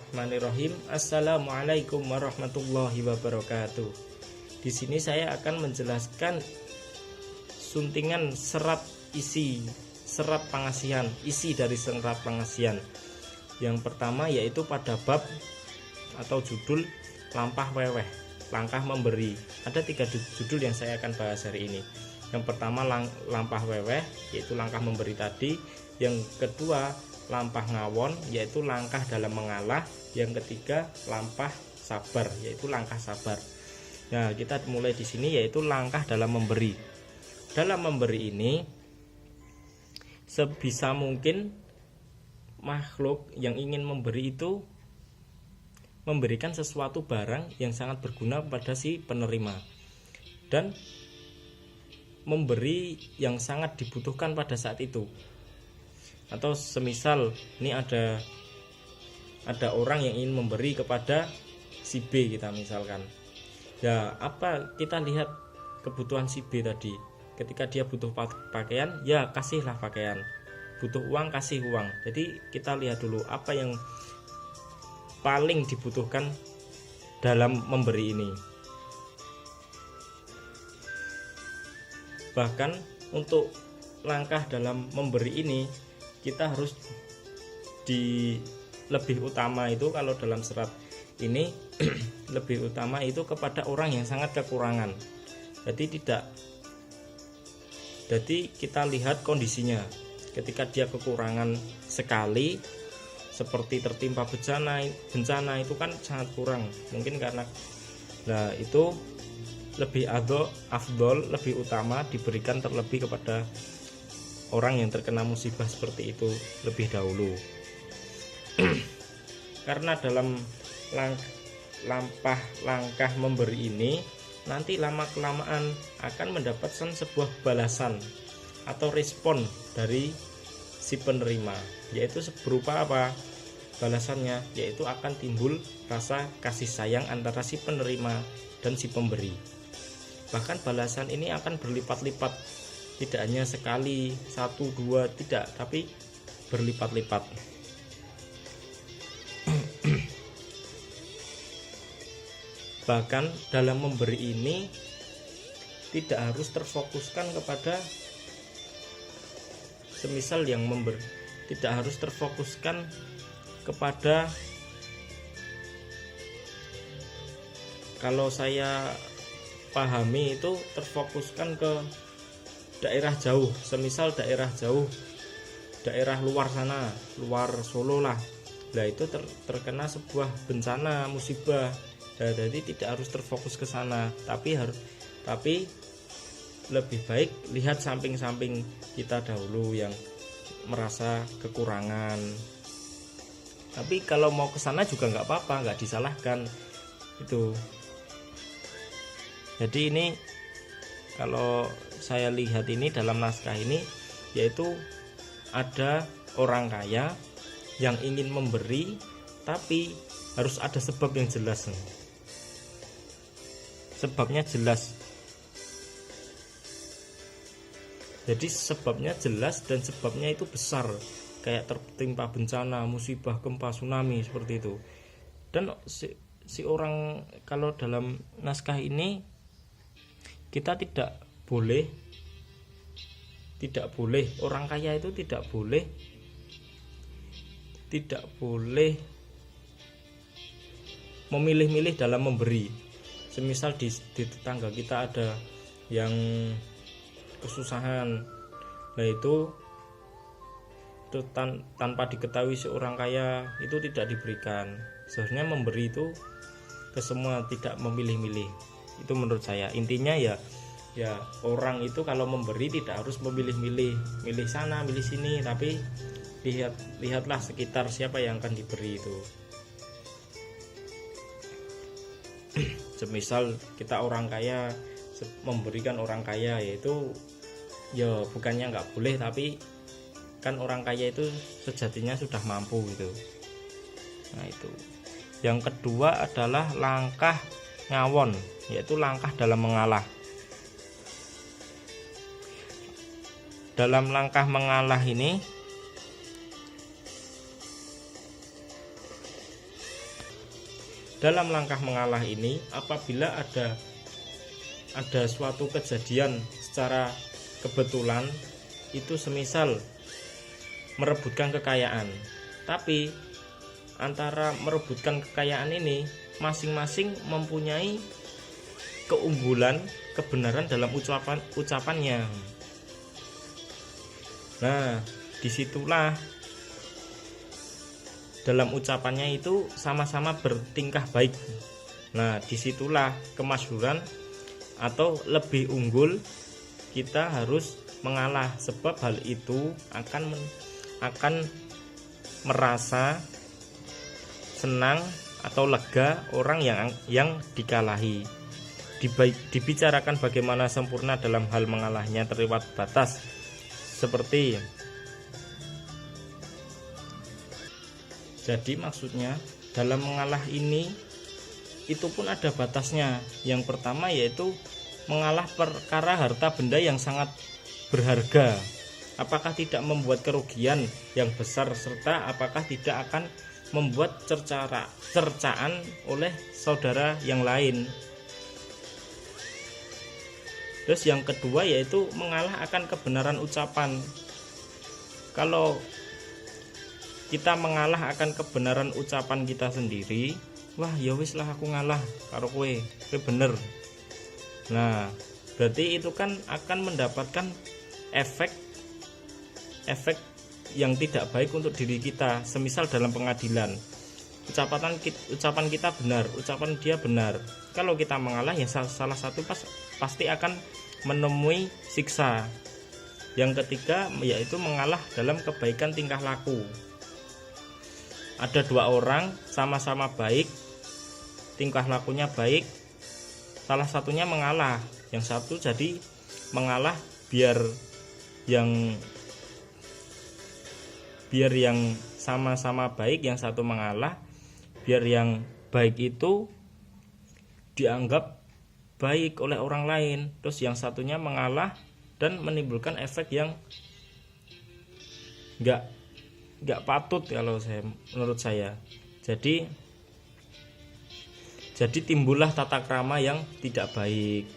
Bismillahirrahmanirrahim. Assalamualaikum warahmatullahi wabarakatuh. Di sini saya akan menjelaskan suntingan serat pangasihan, isi dari serat pangasihan. Yang pertama yaitu pada bab atau judul lampah weweh, langkah memberi. Ada 3 judul yang saya akan bahas hari ini. Yang pertama lampah weweh, yaitu langkah memberi tadi. Yang kedua lampah ngawon, yaitu langkah dalam mengalah. Yang ketiga lampah sabar, yaitu langkah sabar. Nah, kita mulai di sini yaitu langkah dalam memberi. Dalam memberi ini sebisa mungkin makhluk yang ingin memberi itu memberikan sesuatu barang yang sangat berguna kepada si penerima dan memberi yang sangat dibutuhkan pada saat itu. Atau semisal ini ada orang yang ingin memberi kepada si B, kita misalkan. Ya, apa kita lihat kebutuhan si B tadi. Ketika dia butuh pakaian, ya kasihlah pakaian. Butuh uang, kasih uang. Jadi kita lihat dulu apa yang paling dibutuhkan dalam memberi ini. Bahkan untuk langkah dalam memberi ini kita harus lebih utama itu, kalau dalam serat ini lebih utama itu kepada orang yang sangat kekurangan. Jadi kita lihat kondisinya. Ketika dia kekurangan sekali, seperti tertimpa bencana itu kan sangat kurang. Mungkin karena itu lebih afdol, lebih utama diberikan terlebih kepada orang yang terkena musibah seperti itu lebih dahulu. Karena dalam langkah memberi ini nanti lama-kelamaan akan mendapatkan sebuah balasan atau respon dari si penerima, yaitu berupa apa? Balasannya yaitu akan timbul rasa kasih sayang antara si penerima dan si pemberi. Bahkan balasan ini akan berlipat-lipat, tidak hanya sekali, 1, 2, tidak, tapi berlipat-lipat. Bahkan dalam memberi ini tidak harus terfokuskan kepada semisal yang memberi, tidak harus terfokuskan kepada, kalau saya pahami itu terfokuskan ke daerah jauh, semisal daerah jauh, daerah luar sana, luar Solo lah. Nah itu terkena sebuah bencana, musibah. Nah, jadi tidak harus terfokus ke sana, tapi lebih baik lihat samping-samping kita dahulu yang merasa kekurangan. Tapi kalau mau ke sana juga nggak apa-apa, nggak disalahkan itu. Jadi ini kalau saya lihat ini dalam naskah ini, yaitu ada orang kaya yang ingin memberi, tapi harus ada sebab yang jelas. Sebabnya jelas. Jadi sebabnya jelas dan sebabnya itu besar, kayak tertimpa bencana, musibah, gempa, tsunami seperti itu. Dan si orang, kalau dalam naskah ini kita tidak boleh orang kaya itu tidak boleh memilih-milih dalam memberi. Semisal di tetangga kita ada yang kesusahan, nah itu tanpa diketahui seorang kaya itu tidak diberikan. Seharusnya memberi itu ke semua, tidak memilih-milih. Itu menurut saya. Intinya ya orang itu kalau memberi tidak harus memilih-milih, milih sana, milih sini, tapi lihatlah sekitar siapa yang akan diberi itu. Semisal kita orang kaya memberikan orang kaya, yaitu ya bukannya nggak boleh, tapi kan orang kaya itu sejatinya sudah mampu gitu. Nah itu. Yang kedua adalah langkah ngawon, yaitu langkah dalam mengalah. Dalam langkah mengalah ini dalam langkah mengalah ini, apabila ada suatu kejadian secara kebetulan, itu semisal merebutkan kekayaan, tapi antara merebutkan kekayaan ini masing-masing mempunyai keunggulan, kebenaran dalam ucapannya. Nah, disitulah dalam ucapannya itu sama-sama bertingkah baik. Nah, disitulah kemasyhuran atau lebih unggul kita harus mengalah, sebab hal itu akan merasa senang atau lega orang yang dikalahi. Dibicarakan bagaimana sempurna dalam hal mengalahnya terlewat batas, seperti jadi maksudnya dalam mengalah ini itu pun ada batasnya. Yang pertama yaitu mengalah perkara harta benda yang sangat berharga. Apakah tidak membuat kerugian yang besar, serta apakah tidak akan membuat cercaan oleh saudara yang lain. Terus yang kedua yaitu mengalah akan kebenaran ucapan. Kalau kita mengalah akan kebenaran ucapan kita sendiri, wah ya wis lah aku ngalah karo kowe bener. Nah, berarti itu kan akan mendapatkan efek yang tidak baik untuk diri kita. Semisal dalam pengadilan, ucapan kita benar, ucapan dia benar. Kalau kita mengalah ya salah satu pasti akan menemui siksa. Yang ketiga yaitu mengalah dalam kebaikan tingkah laku. Ada dua orang sama-sama baik, tingkah lakunya baik, salah satunya mengalah, yang satu jadi mengalah biar yang sama-sama baik, yang satu mengalah biar yang baik itu dianggap baik oleh orang lain. Terus yang satunya mengalah dan menimbulkan efek yang nggak patut menurut saya. Jadi timbullah tata krama yang tidak baik.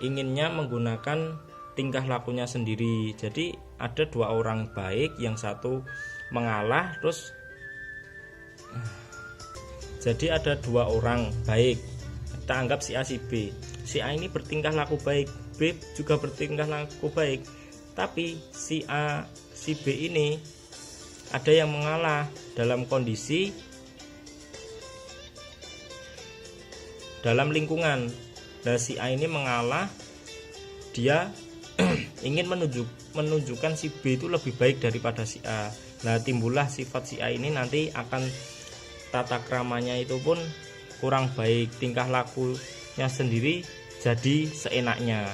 Inginnya menggunakan tingkah lakunya sendiri. Jadi ada dua orang baik, yang satu mengalah. Terus jadi ada dua orang baik, kita anggap si A si B. Si A ini bertingkah laku baik, B juga bertingkah laku baik, tapi si A si B ini ada yang mengalah dalam kondisi dalam lingkungan. Nah, si A ini mengalah, dia ingin menunjukkan si B itu lebih baik daripada si A. Nah, timbullah sifat si A ini nanti akan tata kramanya itu pun kurang baik, tingkah lakunya sendiri jadi seenaknya.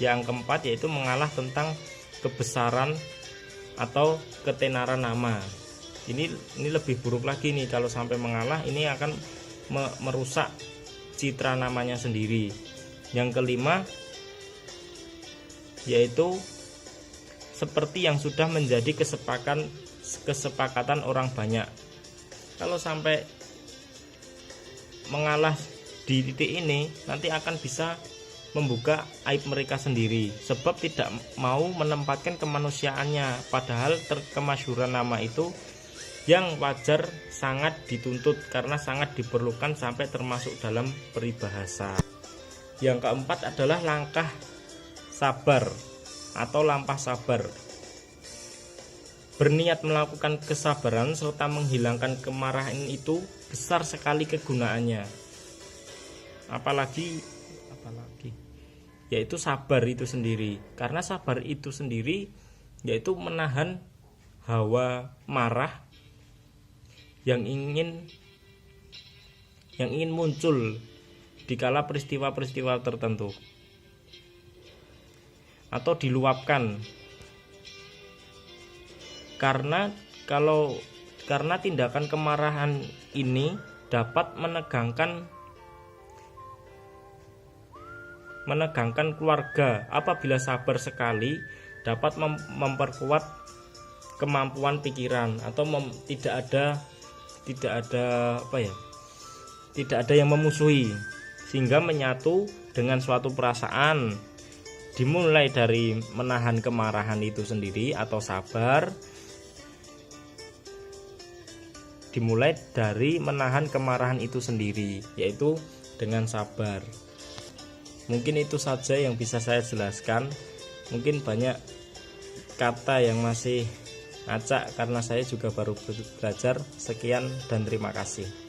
Yang keempat yaitu mengalah tentang kebesaran atau ketenaran nama. Ini lebih buruk lagi nih, kalau sampai mengalah ini akan merusak citra namanya sendiri. Yang kelima yaitu seperti yang sudah menjadi kesepakatan orang banyak. Kalau sampai mengalah di titik ini nanti akan bisa membuka aib mereka sendiri, sebab tidak mau menempatkan kemanusiaannya, padahal kemasyhuran nama itu yang wajar sangat dituntut karena sangat diperlukan sampai termasuk dalam peribahasa. Yang keempat adalah langkah sabar atau lampah sabar. Berniat melakukan kesabaran serta menghilangkan kemarahan itu besar sekali kegunaannya. Apalagi yaitu sabar itu sendiri. Karena sabar itu sendiri yaitu menahan hawa marah yang ingin muncul dikala peristiwa-peristiwa tertentu atau diluapkan. Karena tindakan kemarahan ini dapat menegangkan keluarga. Apabila sabar sekali dapat memperkuat kemampuan pikiran atau tidak ada tidak ada tidak ada yang memusuhi, sehingga menyatu dengan suatu perasaan. Dimulai dari menahan kemarahan itu sendiri atau sabar. Dimulai dari menahan kemarahan itu sendiri, yaitu dengan sabar. Mungkin itu saja yang bisa saya jelaskan. Mungkin banyak kata yang masih acak karena saya juga baru belajar. Sekian dan terima kasih.